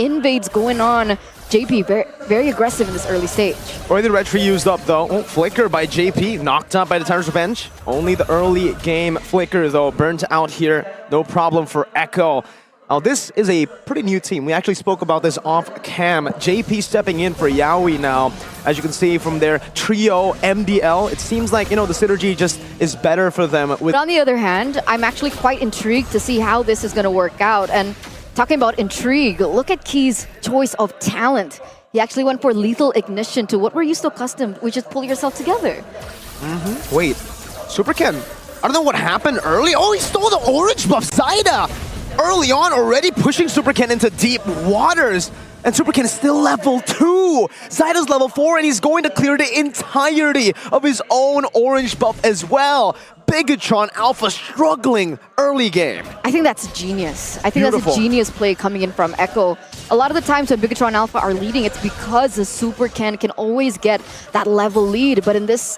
invades going on. JP, very aggressive in this early stage. Already the red tree used up though. Oh, flicker by JP, knocked out by the Titan's Revenge. Only the early game flicker though, burnt out here. No problem for Echo. Now this is a pretty new team. We actually spoke about this off cam. JP stepping in for Yaoi now. As you can see from their trio MDL, it seems like, you know, the synergy just is better for them. But on the other hand, I'm actually quite intrigued to see how this is going to work out. And talking about intrigue, look at Key's choice of talent. He actually went for lethal ignition to what we're used to accustomed, which is pull yourself together. Wait, Super Ken, I don't know what happened early. Oh, he stole the orange buff, Zaida! Early on, already pushing Super Ken into deep waters. And Super Ken is still level 2. Zaida's level 4, and he's going to clear the entirety of his own orange buff as well. Bigatron Alpha struggling early game. I think that's genius. I think that's a genius play coming in from Echo. A lot of the times when Bigatron Alpha are leading, it's because the Super Ken can always get that level lead. But in this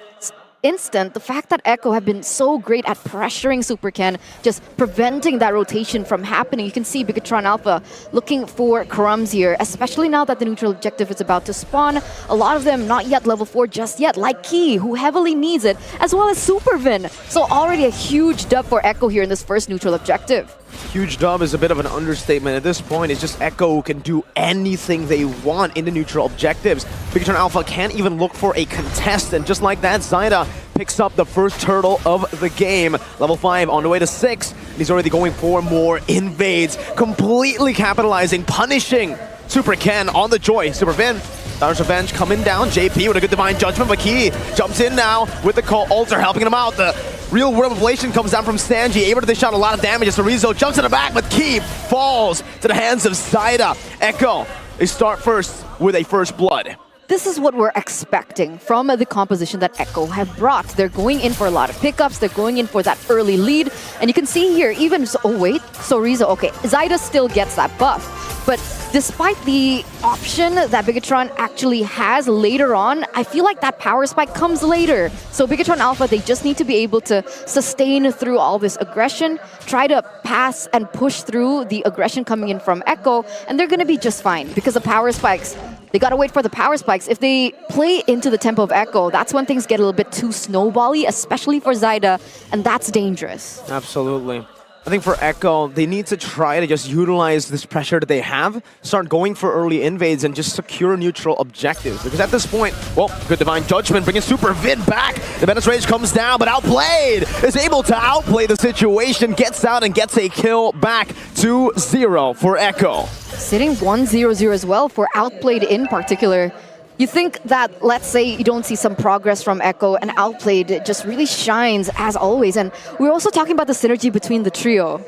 instant, the fact that Echo have been so great at pressuring Super Ken, just preventing that rotation from happening. You can see Bigatron Alpha looking for crumbs here, especially now that the neutral objective is about to spawn. A lot of them not yet level 4 just yet, like Key, who heavily needs it, as well as Supervin. So already a huge dub for Echo here in this first neutral objective. Huge dub is a bit of an understatement. At this point, it's just Echo who can do anything they want in the neutral objectives. Bigatron Alpha can't even look for a contest, and just like that, Zaida picks up the first turtle of the game. Level 5 on the way to 6. He's already going for more invades, completely capitalizing, punishing Super Ken on the Joy. Super Vin, Titan's Revenge coming down. JP with a good Divine Judgment, but Key jumps in now with the Cult Altar helping him out. The real world revelation comes down from Sanji, able to dish out a lot of damage as Rizzo jumps in the back, but Key falls to the hands of Zaida. Echo, they start first with a first blood. This is what we're expecting from the composition that Echo have brought. They're going in for a lot of pickups, they're going in for that early lead, and you can see here, even, oh wait, so Rizzo, okay, Zaida still gets that buff, but despite the option that Bigatron actually has later on, I feel like that power spike comes later. So Bigatron Alpha, they just need to be able to sustain through all this aggression, try to pass and push through the aggression coming in from Echo, and they're gonna be just fine because the power spikes, they gotta wait for the power spikes. If they play into the tempo of Echo, that's when things get a little bit too snowbally, especially for Zaida, and that's dangerous. Absolutely. I think for Echo, they need to try to just utilize this pressure that they have, start going for early invades, and just secure neutral objectives. Because at this point, well, good Divine Judgment, bringing Super Vid back. The Menace Rage comes down, but Outplayed is able to outplay the situation, gets out and gets a kill back to 0 for Echo. Sitting 1-0-0 as well for Outplayed in particular. You think that, let's say, you don't see some progress from Echo, and Outplayed just really shines as always. And we're also talking about the synergy between the trio.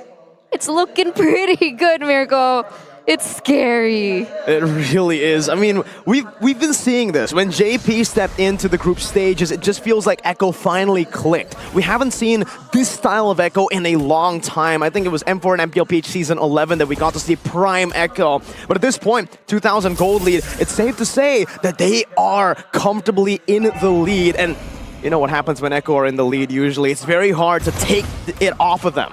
It's looking pretty good, Mirko. It's scary. It really is. I mean, we've been seeing this. When JP stepped into the group stages, it just feels like Echo finally clicked. We haven't seen this style of Echo in a long time. I think it was M4 and MPLPH Season 11 that we got to see prime Echo. But at this point, 2,000 gold lead, it's safe to say that they are comfortably in the lead. And you know what happens when Echo are in the lead usually. It's very hard to take it off of them.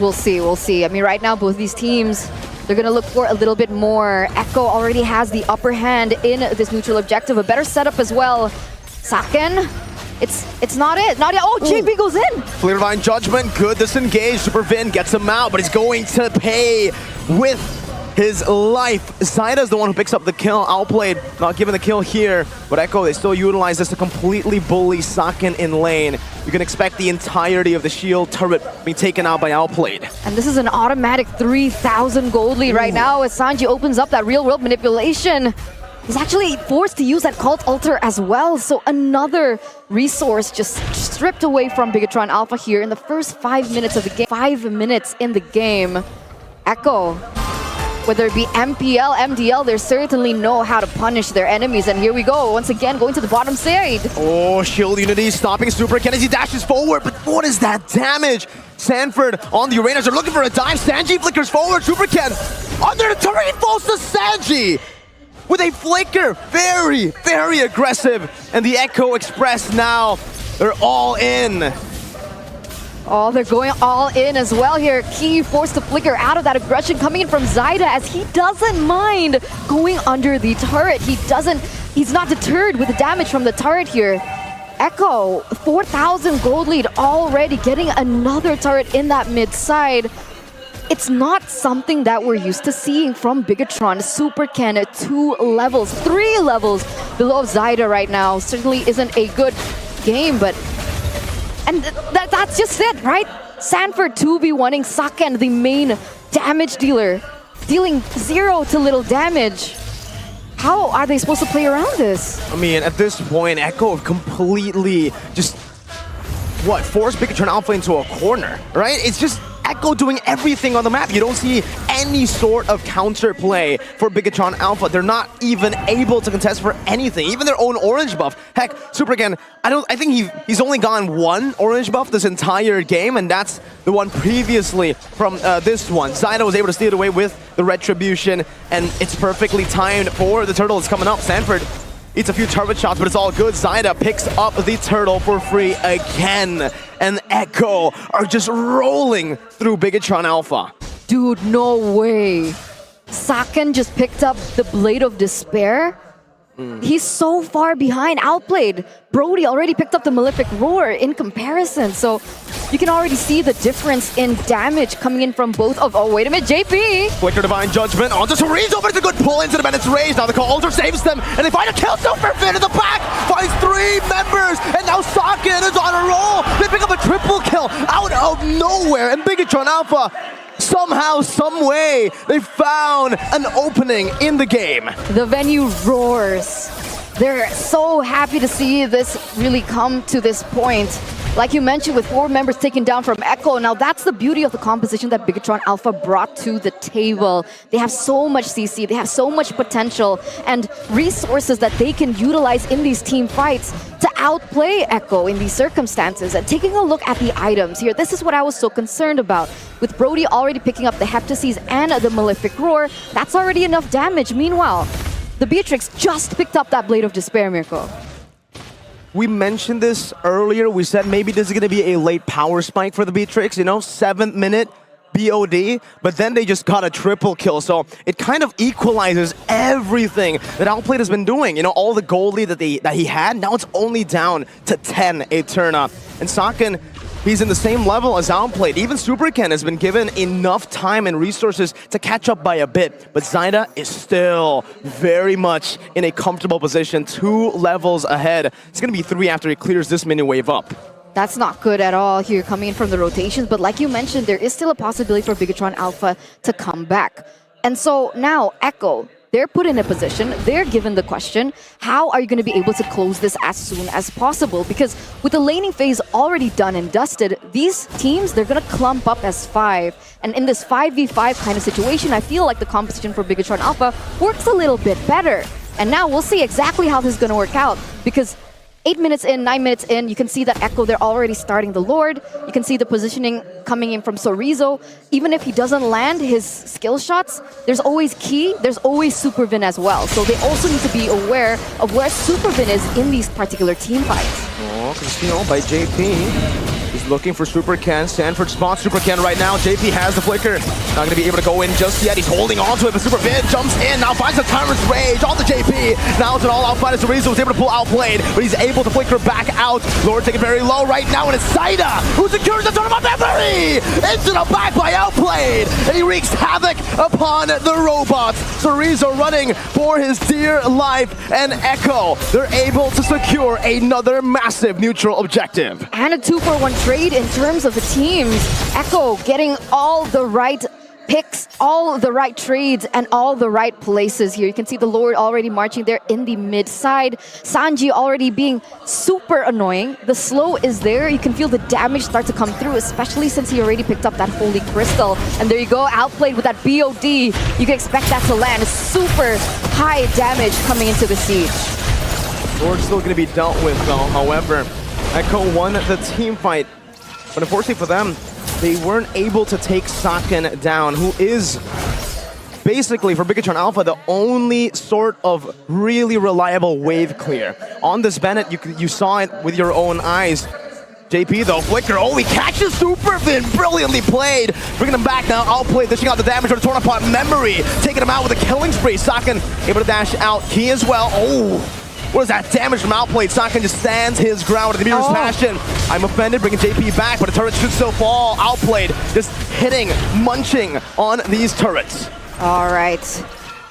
We'll see, we'll see. I mean, right now, both these teams, they're going to look for a little bit more. Echo already has the upper hand in this neutral objective. A better setup as well. Saken, it's not it. Not yet. Oh, JP goes in. Clear Divine Judgment, good disengage. Super Vin gets him out, but he's going to pay with his life. Zaida's the one who picks up the kill. Outplayed, not given the kill here. But Echo, they still utilize this to completely bully Saken in lane. You can expect the entirety of the shield turret being taken out by Outplayed. And this is an automatic 3,000 gold lead right now as Sanji opens up that real-world manipulation. He's actually forced to use that Cult Altar as well. So another resource just stripped away from Bigatron Alpha here in the first 5 minutes of the game. 5 minutes in the game. Echo, whether it be MPL, MDL, they certainly know how to punish their enemies. And here we go, once again, going to the bottom side. Oh, Shield Unity stopping Super Ken as he dashes forward, but what is that damage? Sanford on the Uranus, they're looking for a dive. Sanji flickers forward, Super Ken under the turret, he falls to Sanji with a flicker. Very, very aggressive. And the Echo Express now, they're all in. Oh, they're going all in as well here. Key forced to flicker out of that aggression coming in from Zyda as he doesn't mind going under the turret. He's not deterred with the damage from the turret here. Echo, 4,000 gold lead already, getting another turret in that mid side. It's not something that we're used to seeing from Bigatron. Super Ken, 2 levels, 3 levels below Zyda right now. Certainly isn't a good game, but... And that's just it, right? Sanford 2v1ing Saken, the main damage dealer, dealing 0 to little damage. How are they supposed to play around this? I mean, at this point, Echo have completely just, forced Bigatron Alpha into a corner, right? It's just Echo doing everything on the map. You don't see any sort of counter play for Bigatron Alpha. They're not even able to contest for anything, even their own orange buff. Heck, Supercan, I think he's only gotten 1 orange buff this entire game, and that's the one previously from this one. Zyda was able to steal it away with the Retribution, and it's perfectly timed for the turtle that's coming up. Sanford eats a few turret shots, but it's all good. Zyda picks up the turtle for free again. And Echo are just rolling through Bigatron Alpha. Dude, no way. Saken just picked up the Blade of Despair. He's so far behind, outplayed. Brody already picked up the Malefic Roar in comparison. So you can already see the difference in damage coming in from both of... Oh, wait a minute, JP! Flicker Divine Judgment onto Chorizo, but it's a good pull into the Bennett's Rage. Now the Altar saves them, and they find a kill. Superfin in the back finds 3 members, and now Saken is on a roll. They pick up a triple kill out of nowhere, and Bigatron Alpha, somehow, some way, they found an opening in the game. The venue roars. They're so happy to see this really come to this point. Like you mentioned, with 4 members taken down from Echo, now that's the beauty of the composition that Bigatron Alpha brought to the table. They have so much CC, they have so much potential and resources that they can utilize in these team fights to outplay Echo in these circumstances. And taking a look at the items here, this is what I was so concerned about. With Brody already picking up the Heptases and the Malefic Roar, that's already enough damage. Meanwhile, the Beatrix just picked up that Blade of Despair, Mirko. We mentioned this earlier. We said maybe this is going to be a late power spike for the Beatrix, you know, 7th minute BOD, but then they just got a triple kill. So it kind of equalizes everything that Outplayed has been doing. You know, all the gold lead that he had, now it's only down to 10 Eterna. And Saken, he's in the same level as Outplayed. Even Supercan has been given enough time and resources to catch up by a bit. But Zyda is still very much in a comfortable position, 2 levels ahead. It's going to be 3 after he clears this mini wave up. That's not good at all here coming in from the rotations. But like you mentioned, there is still a possibility for Bigatron Alpha to come back. And so now Echo, they're put in a position, they're given the question, how are you going to be able to close this as soon as possible? Because with the laning phase already done and dusted, these teams, they're going to clump up as 5. And in this 5v5 kind of situation, I feel like the composition for Bigatron Alpha works a little bit better. And now we'll see exactly how this is going to work out, because 8 minutes in, 9 minutes in, you can see that Echo, they're already starting the Lord. You can see the positioning coming in from Chorizo. Even if he doesn't land his skill shots, there's always Key, there's always Supervin as well. So they also need to be aware of where Supervin is in these particular team fights. Oh, Casino by JP. He's looking for Supercan. Sanford spots Supercan right now. JP has the flicker. Not going to be able to go in just yet. He's holding on to it, but Supervin jumps in. Now finds the Tyrant's Rage on the JP. Now it's an all-out fight as Chorizo was able to pull Outplayed, but he's able to flicker back out. Lord taking very low right now, and it's Zyda who secures the tournament memory. Into the back by Outplayed, and he wreaks havoc upon the robots. Chorizo running for his dear life, and Echo, they're able to secure another massive neutral objective. And a 2-for-1 trade in terms of the teams. Echo getting all the right picks, all the right trades, and all the right places here. You can see the Lord already marching there in the mid side. Sanji already being super annoying. The slow is there. You can feel the damage start to come through, especially since he already picked up that Holy Crystal. And there you go, Outplayed with that BOD. You can expect that to land. Super high damage coming into the siege. Lord's still going to be dealt with though. However, Echo won the team fight, but unfortunately for them, they weren't able to take Saken down, who is basically, for Bigatron Alpha, the only sort of really reliable wave clear. On this Bennett, you saw it with your own eyes. JP though, flicker, oh, he catches Superfin, brilliantly played. Bringing him back now, outplayed, dishing out the damage on the torn apart memory. Taking him out with a killing spree. Saken able to dash out, key as well. Oh, what is that damage from outplayed? Saken just stands his ground with the Mirror's Passion. I'm offended, bringing JP back, but the turret should still fall. Outplayed, just hitting, munching on these turrets. All right.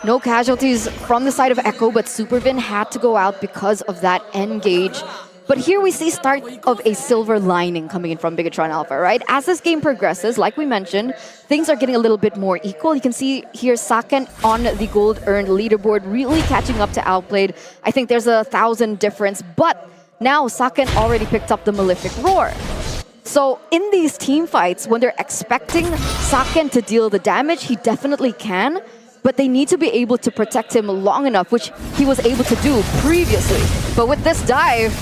No casualties from the side of Echo, but Supervin had to go out because of that engage. But here we see start of a silver lining coming in from Bigatron Alpha, right? As this game progresses, like we mentioned, things are getting a little bit more equal. You can see here Saken on the gold earned leaderboard, really catching up to Outplayed. I think there's 1,000 difference, but now Saken already picked up the Malefic Roar. So in these team fights, when they're expecting Saken to deal the damage, he definitely can, but they need to be able to protect him long enough, which he was able to do previously. But with this dive,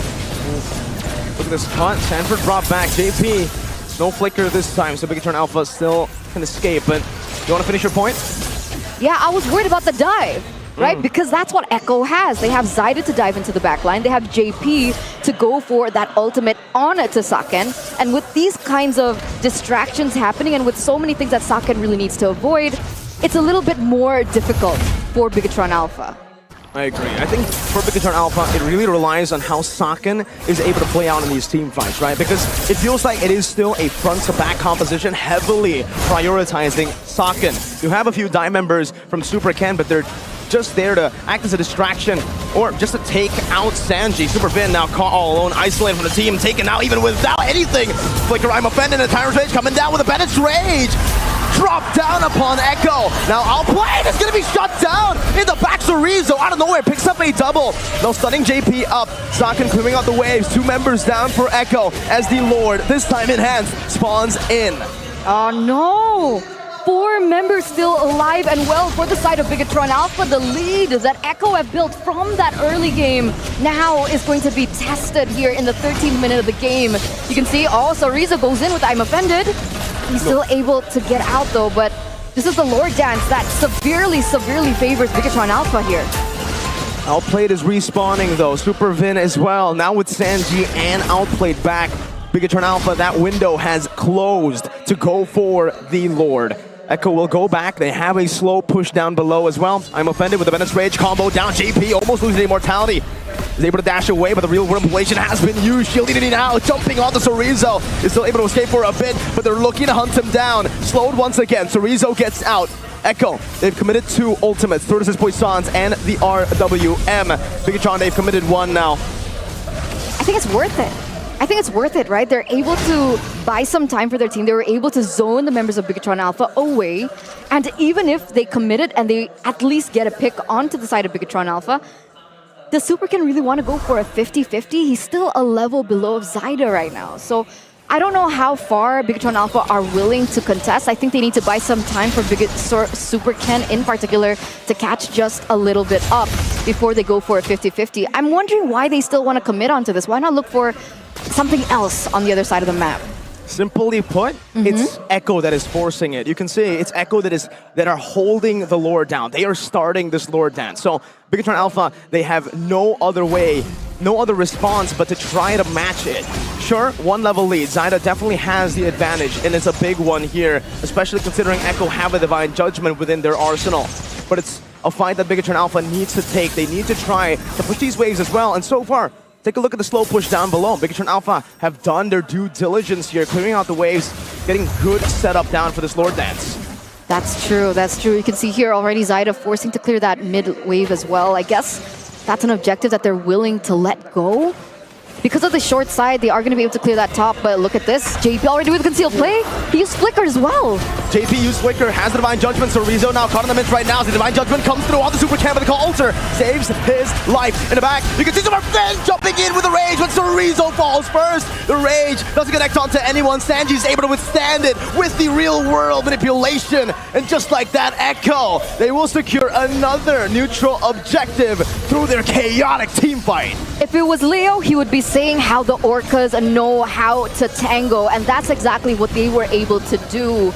look at this cut. Sanford brought back JP. No flicker this time, so Bigatron Alpha still can escape. But you want to finish your point? yeah, I was worried about the dive, right? Because that's what Echo has. They have Zyda to dive into the backline. They have JP to go for that ultimate on it to Saken. And with these kinds of distractions happening and with so many things that Saken really needs to avoid, it's a little bit more difficult for Bigatron Alpha. I agree. I think for Bigatron Alpha, it really relies on how Saken is able to play out in these team fights, right? Because it feels like it is still a front-to-back composition, heavily prioritizing Saken. You have a few die members from Super Ken, but they're just there to act as a distraction or just to take out Sanji. Superfin now caught all alone, isolated from the team, taken out even without anything. Flicker, I'm offended, and Tyrant's Rage coming down with a Bennett's Rage. Drop down upon Echo. Now Outplayed is going to be shut down in the back. Sorizo out of nowhere picks up a double. No, stunning JP up. Saken clearing out the waves. 2 members down for Echo as the Lord, this time in hands, spawns in. Oh no! 4 members still alive and well for the side of Bigatron Alpha. The lead that Echo have built from that early game now is going to be tested here in the 13th minute of the game. You can see, oh, Sorizo goes in with I'm offended. He's still able to get out though, but this is the Lord Dance that severely favors Bigatron Alpha here. Outplayed is respawning though. Supervin as well. Now with Sanji and Outplayed back, Bigatron Alpha, that window has closed to go for the Lord. Echo will go back. They have a slow push down below as well. I'm offended with the Bennett's Rage combo down. JP almost losing immortality. Is able to dash away, but the real world manipulation has been used. Shielding it now, jumping onto Sorizo. Is still able to escape for a bit, but they're looking to hunt him down. Slowed once again. Sorizo gets out. Echo, they've committed 2 ultimates. Tortoises, Poissons, and the RWM. Bigatron, they've committed 1 now. I think it's worth it. I think it's worth it, right? They're able to buy some time for their team. They were able to zone the members of Bigatron Alpha away. And even if they committed and they at least get a pick onto the side of Bigatron Alpha, the Super can really want to go for a 50-50. He's still a level below Zyda right now. So I don't know how far Bigatron Alpha are willing to contest. I think they need to buy some time for Super Ken in particular to catch just a little bit up before they go for a 50-50. I'm wondering why they still want to commit onto this. Why not look for something else on the other side of the map? Simply put, it's Echo that is forcing it. You can see it's Echo that are holding the Lord down. They are starting this Lord Dance. So Bigatron Alpha, they have no other way, no other response but to try to match it. Sure, 1 level lead. Zyda definitely has the advantage, and it's a big one here, especially considering Echo have a Divine Judgment within their arsenal. But it's a fight that Bigatron Alpha needs to take. They need to try to push these waves as well, and so far, take a look at the slow push down below. Bigatron Alpha have done their due diligence here, clearing out the waves, getting good setup down for this Lord Dance. That's true, that's true. You can see here already Zyda forcing to clear that mid wave as well. I guess that's an objective that they're willing to let go. Because of the short side, they are going to be able to clear that top, but look at this. JP already with concealed play. He used Flicker as well. JP used Flicker, has the Divine Judgment, so Rizzo now caught in the midst right now. The Divine Judgment comes through on the Super Champ, but the call Alter saves his life. In the back, you can see Superfin jumping in with the Rage, but Sorizo falls first. The Rage doesn't connect onto anyone. Sanji's able to withstand it with the real world manipulation. And just like that, Echo, they will secure another neutral objective through their chaotic team fight. If it was Leo, he would be saying how the Orcas know how to tango, and that's exactly what they were able to do.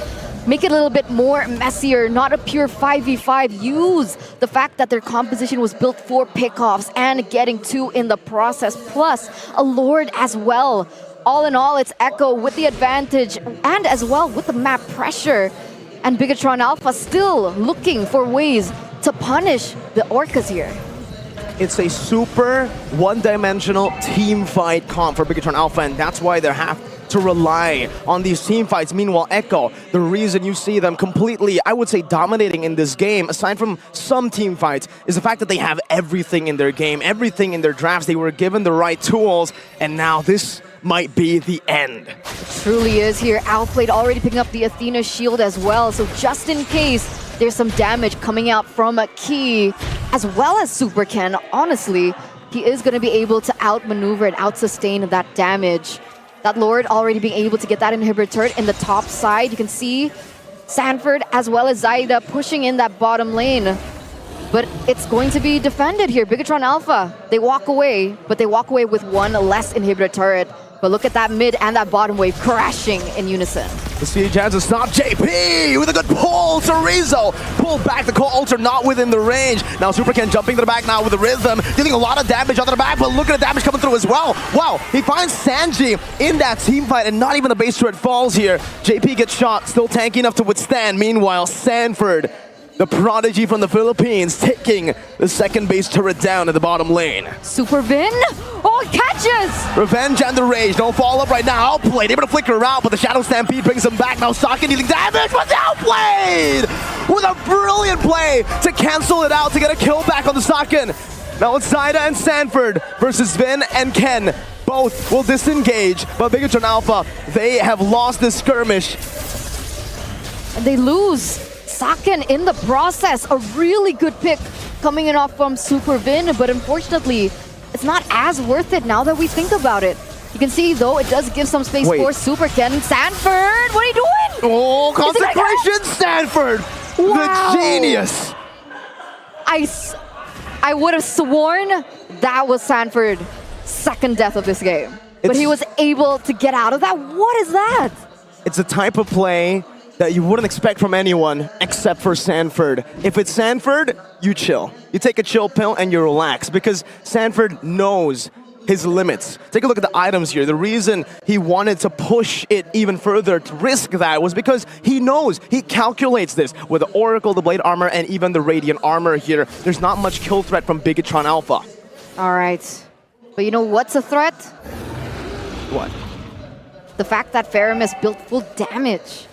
Make it a little bit more messier, not a pure 5v5. Use the fact that their composition was built for pickoffs and getting 2 in the process, plus a Lord as well. all in all, it's Echo with the advantage and as well with the map pressure. And Bigatron Alpha still looking for ways to punish the Orcas here. It's a super one-dimensional team fight comp for Bigatron Alpha, and that's why they have to rely on these team fights. Meanwhile, Echo, the reason you see them completely, I would say, dominating in this game, aside from some team fights, is the fact that they have everything in their game, everything in their drafts. They were given the right tools, and now this might be the end. It truly is here. Outplayed already picking up the Athena shield as well, so just in case there's some damage coming out from a Key, as well as Super Ken. Honestly, he is going to be able to outmaneuver and outsustain that damage. That Lord already being able to get that inhibitor turret in the top side. You can see Sanford as well as Zaida pushing in that bottom lane. But it's going to be defended here. Bigatron Alpha, they walk away, but they walk away with one less inhibitor turret. But look at that mid and that bottom wave crashing in unison. The Siege has to stop JP with a good pull. Chorizo pulled back. The Cold Ultra not within the range. Now Super Ken jumping to the back now with the rhythm, dealing a lot of damage onto the back, but look at the damage coming through as well. Wow, he finds Sanji in that team fight, and not even the base turret falls here. JP gets shot, still tanky enough to withstand. Meanwhile, Sanford, the prodigy from the Philippines, taking the second base turret down in the bottom lane. Super Vin, oh, it catches! Revenge and the Rage don't fall up right now. Outplayed, able to flicker out, but the Shadow Stampede brings him back. Now Saka dealing damage, but outplayed! With a brilliant play to cancel it out to get a kill back on the Saken. Now it's Zaida and Sanford versus Vin and Ken. Both will disengage, but Bigatron Alpha, they have lost this skirmish. And they lose Saken in the process. A really good pick coming in off from Super Vin, but unfortunately, it's not as worth it now that we think about it. You can see, though, it does give some space for Super Ken. Sanford, what are you doing? Oh, consecration, Sanford! Wow. The genius! I would have sworn that was Sanford's second death of this game. But he was able to get out of that. What is that? It's a type of play that you wouldn't expect from anyone except for Sanford. If it's Sanford, you chill. You take a chill pill and you relax, because Sanford knows his limits. Take a look at the items here. The reason he wanted to push it even further, to risk that, was because he knows, he calculates this with the Oracle, the Blade Armor, and even the Radiant Armor here. There's not much kill threat from Bigatron Alpha. All right. But you know what's a threat? What? The fact that Faramis built full damage.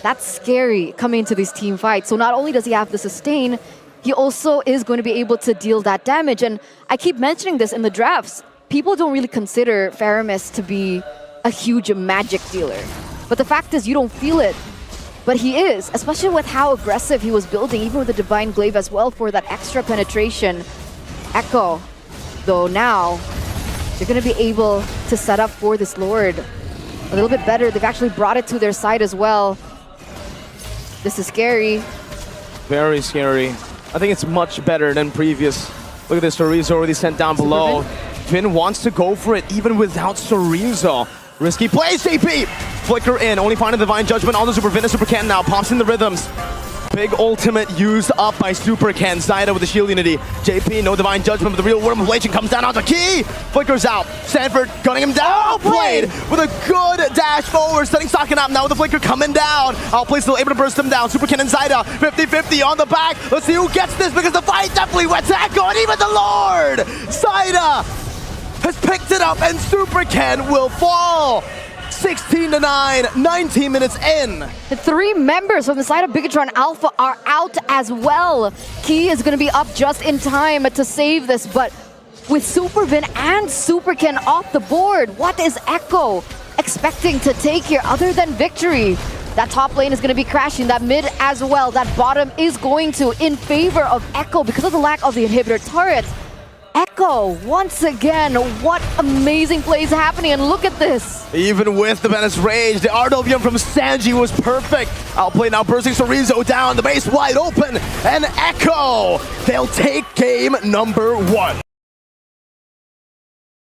That's scary coming into these team fights. So not only does he have the sustain, he also is going to be able to deal that damage. And I keep mentioning this in the drafts. People don't really consider Faramis to be a huge magic dealer. But the fact is, you don't feel it. But he is, especially with how aggressive he was building, even with the Divine Glaive as well for that extra penetration. Echo, though now, they're going to be able to set up for this Lord a little bit better. They've actually brought it to their side as well. This is scary. Very scary. I think it's much better than previous. Look at this, Chorizo already sent down below. Finn wants to go for it even without Chorizo. Risky plays, JP! Flicker in, only finding the Divine Judgment on the Super Vin. Super Ken now pops in the rhythms. Big ultimate used up by Super Ken. Zaida with the shield unity. JP, no Divine Judgment, but the real Worm of Legend comes down onto Key. Flickers out. Sanford gunning him down. Outplayed with a good dash forward. Setting Saken up now with the Flicker coming down. Outplay still able to burst him down. Super Ken and Zaida 50-50 on the back. Let's see who gets this, because the fight definitely went to Echo, and even the Lord! Zaida has picked it up, and Super Ken will fall. 16-9, 19 minutes in. The three members from the side of Bigatron Alpha are out as well. Key is going to be up just in time to save this, but with Super Vin and Super Ken off the board, what is Echo expecting to take here other than victory? That top lane is going to be crashing, that mid as well, that bottom is going to in favor of Echo because of the lack of the inhibitor turret. Echo, once again, what amazing plays happening, and look at this. Even with the Venice Rage, the RWM from Sanji was perfect. Outplay now, bursting Chorizo down, the base wide open, and Echo, they'll take game number 1.